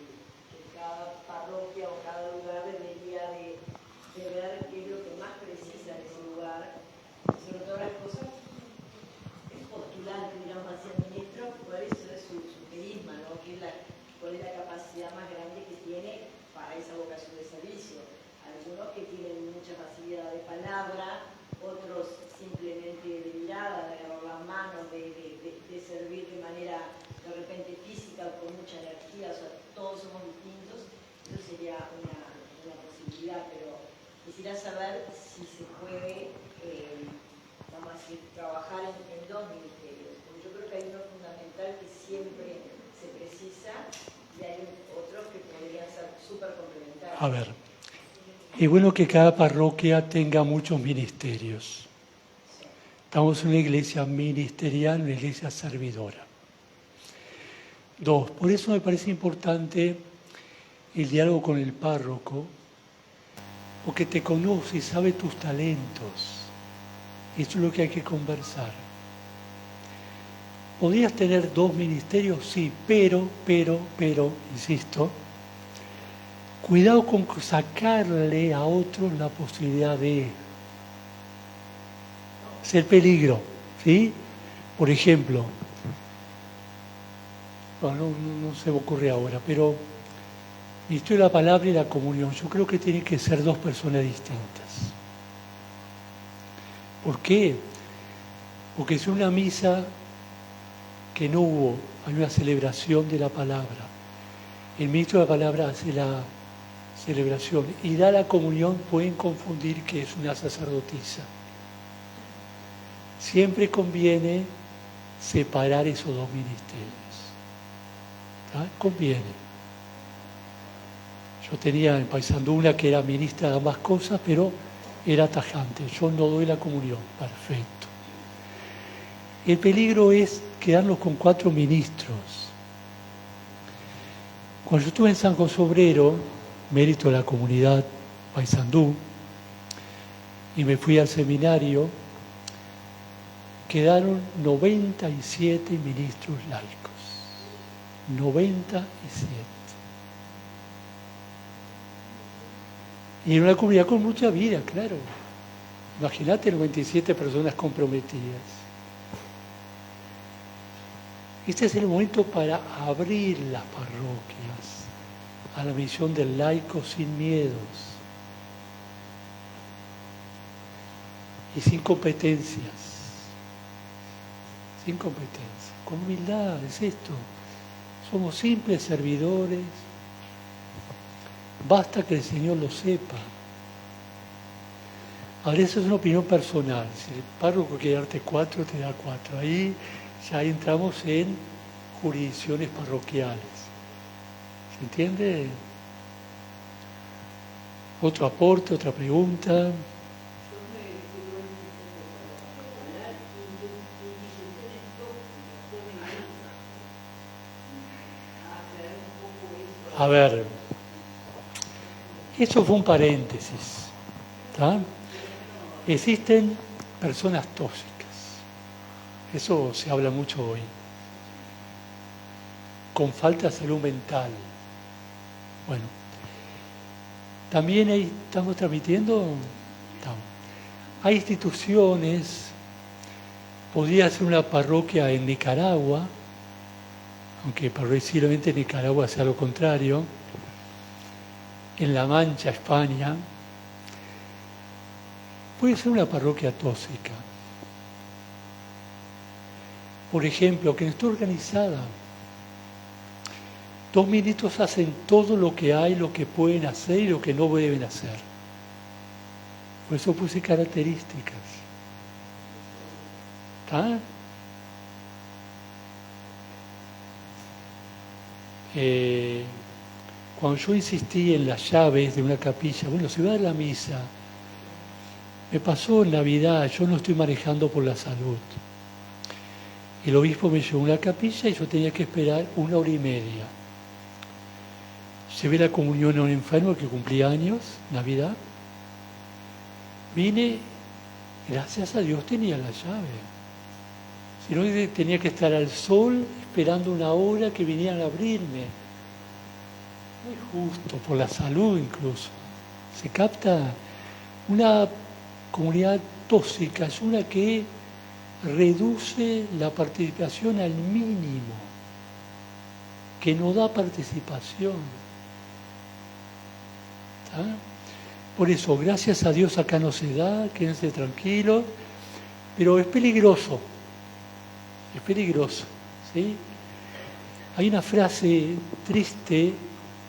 que cada parroquia o cada lugar debería de ver qué es lo que más precisa en ese lugar. Sobre todas las cosas, es postulante, digamos, hacia el ministro, cuál es su carisma, ¿no? Cuál es la capacidad más grande que tiene para esa vocación de servicio. Algunos que tienen mucha facilidad de palabra, otros simplemente de mirada, de agarrar las manos, de servir de manera de repente física o con mucha energía, o sea, todos somos distintos. Eso sería una posibilidad, pero quisiera saber si se puede, vamos a decir, trabajar en dos ministerios, porque yo creo que hay uno fundamental que siempre se precisa y hay otros que podrían ser súper complementarios. A ver, es bueno que cada parroquia tenga muchos ministerios. Estamos en una iglesia ministerial, una iglesia servidora. Dos, por eso me parece importante el diálogo con el párroco, porque te conoce y sabe tus talentos. Eso es lo que hay que conversar. ¿Podrías tener dos ministerios? Sí, pero, insisto, cuidado con sacarle a otros la posibilidad de ser peligro, ¿sí? Por ejemplo, bueno, no se me ocurre ahora, pero ministerio de la palabra y la comunión, yo creo que tienen que ser dos personas distintas. ¿Por qué? Porque es una misa que no hubo, hay una celebración de la palabra. El ministro de la palabra hace la celebración y da la comunión, pueden confundir que es una sacerdotisa. Siempre conviene separar esos dos ministerios. ¿Tá? Conviene. Yo tenía en Paysandú una que era ministra de ambas cosas, pero era tajante. Yo no doy la comunión. Perfecto. El peligro es quedarnos con 4 ministros. Cuando yo estuve en San José Obrero, mérito de la comunidad Paysandú, y me fui al seminario, quedaron 97 ministros laicos. 97. Y en una comunidad con mucha vida, claro. Imagínate 97 personas comprometidas. Este es el momento para abrir las parroquias a la misión del laico sin miedos y sin competencias. Sin competencia, con humildad, es esto. Somos simples servidores. Basta que el Señor lo sepa. Ahora, eso es una opinión personal. Si el párroco quiere darte 4, te da 4. Ahí ya entramos en jurisdicciones parroquiales. ¿Se entiende? Otro aporte, otra pregunta. A ver, eso fue un paréntesis. ¿Tá? Existen personas tóxicas. Eso se habla mucho hoy. Con falta de salud mental. Bueno, también ahí estamos transmitiendo. Estamos. Hay instituciones, podría ser una parroquia en Nicaragua, aunque progresivamente en Nicaragua sea lo contrario, en La Mancha, España, puede ser una parroquia tóxica. Por ejemplo, que no está organizada. 2 ministros hacen todo lo que hay, lo que pueden hacer y lo que no deben hacer. Por eso puse características. ¿Está? Cuando yo insistí en las llaves de una capilla, bueno, se va a dar la misa. Me pasó en Navidad, yo no estoy manejando por la salud. El obispo me llevó a una capilla y yo tenía que esperar 1 hora y media. llevé la comunión a un enfermo que cumplía años, Navidad. Vine, gracias a Dios tenía la llave. Si no, tenía que estar al sol esperando una hora que vinieran a abrirme. No es justo, por la salud incluso. Se capta una comunidad tóxica, es una que reduce la participación al mínimo, que no da participación. ¿Está? Por eso, gracias a Dios acá no se da, quédense tranquilos, pero es peligroso, ¿sí? Hay una frase triste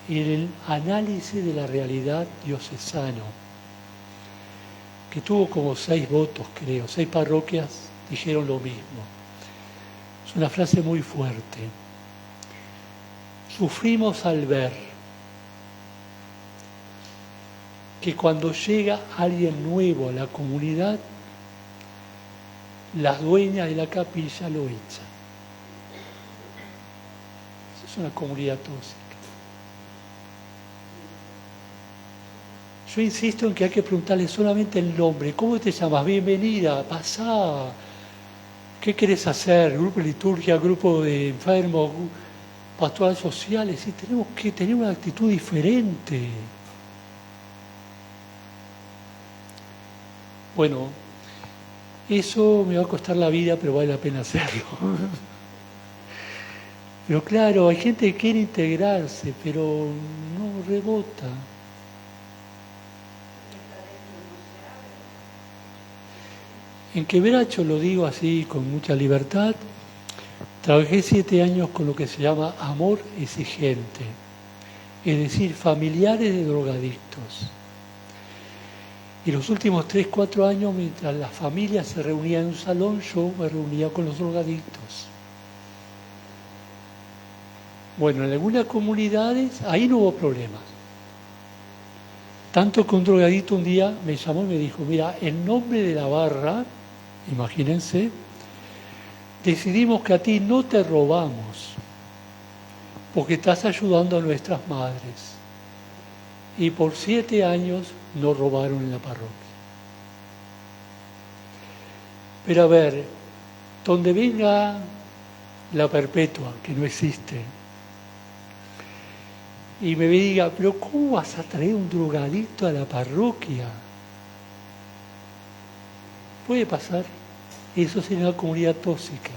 en el análisis de la realidad diocesano, que tuvo como 6 votos, creo, 6 parroquias dijeron lo mismo. Es una frase muy fuerte. Sufrimos al ver que cuando llega alguien nuevo a la comunidad, las dueñas de la capilla lo echan. Esa es una comunidad tóxica. Yo insisto en que hay que preguntarle solamente el nombre. ¿Cómo te llamas? Bienvenida, pasá. ¿Qué querés hacer? ¿Grupo de liturgia, grupo de enfermos, pastoral sociales? Sí, tenemos que tener una actitud diferente. Bueno, eso me va a costar la vida, pero vale la pena hacerlo. Pero claro, hay gente que quiere integrarse, pero no rebota. En Quebracho, lo digo así con mucha libertad, trabajé 7 años con lo que se llama amor exigente, es decir, familiares de drogadictos. Y los últimos 3, 4 años, mientras la familia se reunía en un salón, yo me reunía con los drogadictos. Bueno, en algunas comunidades ahí no hubo problemas. Tanto que un drogadicto un día me llamó y me dijo, mira, en nombre de la barra, imagínense, decidimos que a ti no te robamos, porque estás ayudando a nuestras madres. Y por 7 años nos robaron en la parroquia. Pero a ver, donde venga la perpetua, que no existe, y me diga, pero ¿cómo vas a traer un drogadicto a la parroquia? Puede pasar. Eso sería una comunidad tóxica.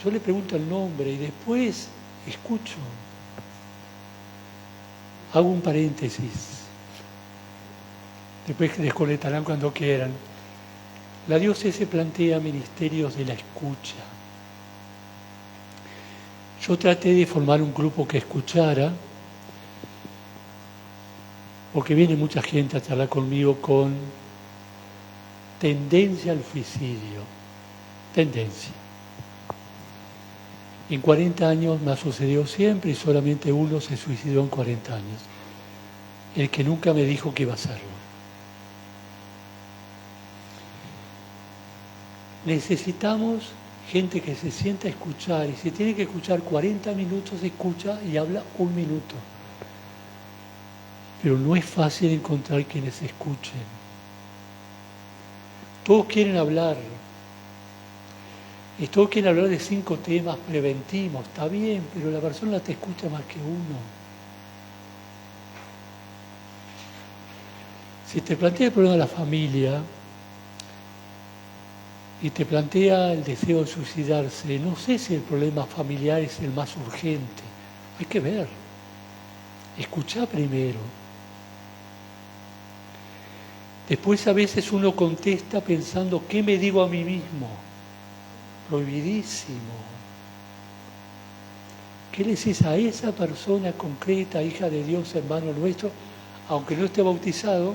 Yo le pregunto el nombre y después escucho. Hago un paréntesis. Después les conectarán cuando quieran. La diócesis plantea ministerios de la escucha. Yo traté de formar un grupo que escuchara, porque viene mucha gente a charlar conmigo con tendencia al suicidio. Tendencia. En 40 años me ha sucedido siempre y solamente uno se suicidó en 40 años. El que nunca me dijo que iba a hacerlo. Necesitamos gente que se sienta a escuchar y si tiene que escuchar 40 minutos, escucha y habla 1 minuto. Pero no es fácil encontrar quienes escuchen. Todos quieren hablar. Y todos quieren hablar de 5 temas preventivos. Está bien, pero la persona te escucha más que uno. Si te plantea el problema de la familia y te plantea el deseo de suicidarse, no sé si el problema familiar es el más urgente. Hay que ver. Escuchá primero. Después a veces uno contesta pensando, ¿qué me digo a mí mismo? Prohibidísimo. ¿Qué le decís a esa persona concreta, hija de Dios, hermano nuestro, aunque no esté bautizado,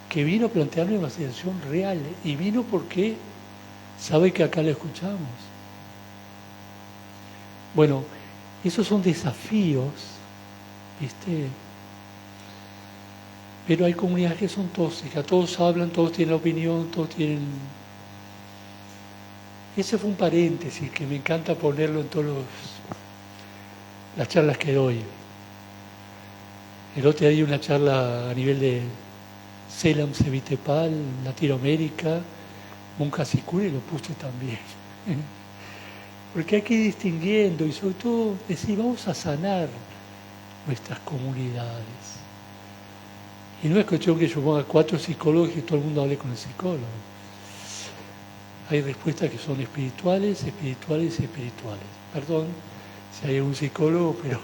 que vino a plantearle una situación real? Y vino porque sabe que acá lo escuchamos. Bueno, esos son desafíos, ¿viste? Pero hay comunidades que son tóxicas, todos hablan, todos tienen opinión, todos tienen... Ese fue un paréntesis que me encanta ponerlo en todas las charlas que doy. El otro día di una charla a nivel de Selam Sevitepal, Latinoamérica, Muncasicura, y lo puse también. Porque hay que ir distinguiendo y sobre todo decir, vamos a sanar nuestras comunidades. Y no es cuestión que yo ponga 4 psicólogos y que todo el mundo hable con el psicólogo. Hay respuestas que son espirituales, espirituales y espirituales. Perdón si hay un psicólogo, pero...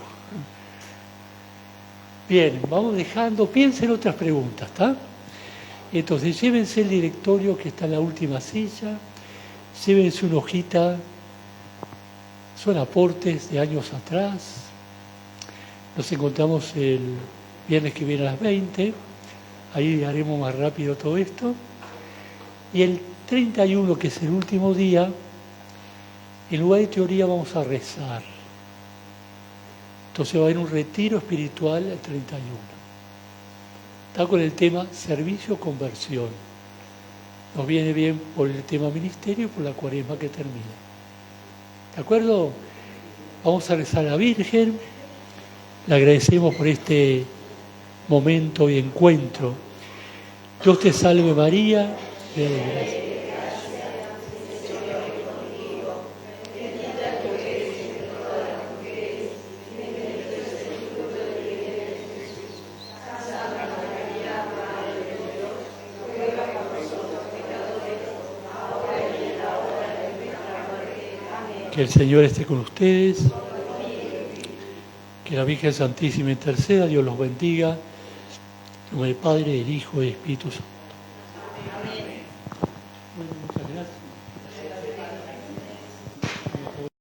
Bien, vamos dejando, piensen otras preguntas, ¿está? Entonces, llévense el directorio que está en la última silla, llévense una hojita, son aportes de años atrás. Nos encontramos el viernes que viene a las 20, ahí haremos más rápido todo esto. Y el 31, que es el último día, en lugar de teoría vamos a rezar. Entonces va a haber un retiro espiritual el 31. Está con el tema servicio-conversión. Nos viene bien por el tema ministerio y por la cuaresma que termina. ¿De acuerdo? Vamos a rezar a la Virgen. Le agradecemos por este momento y encuentro. Dios te salve María, llena de gracia. Que el Señor esté con ustedes, que la Virgen Santísima interceda, Dios los bendiga, en nombre del Padre, del Hijo y del Espíritu Santo. Amén. Bueno, muchas gracias.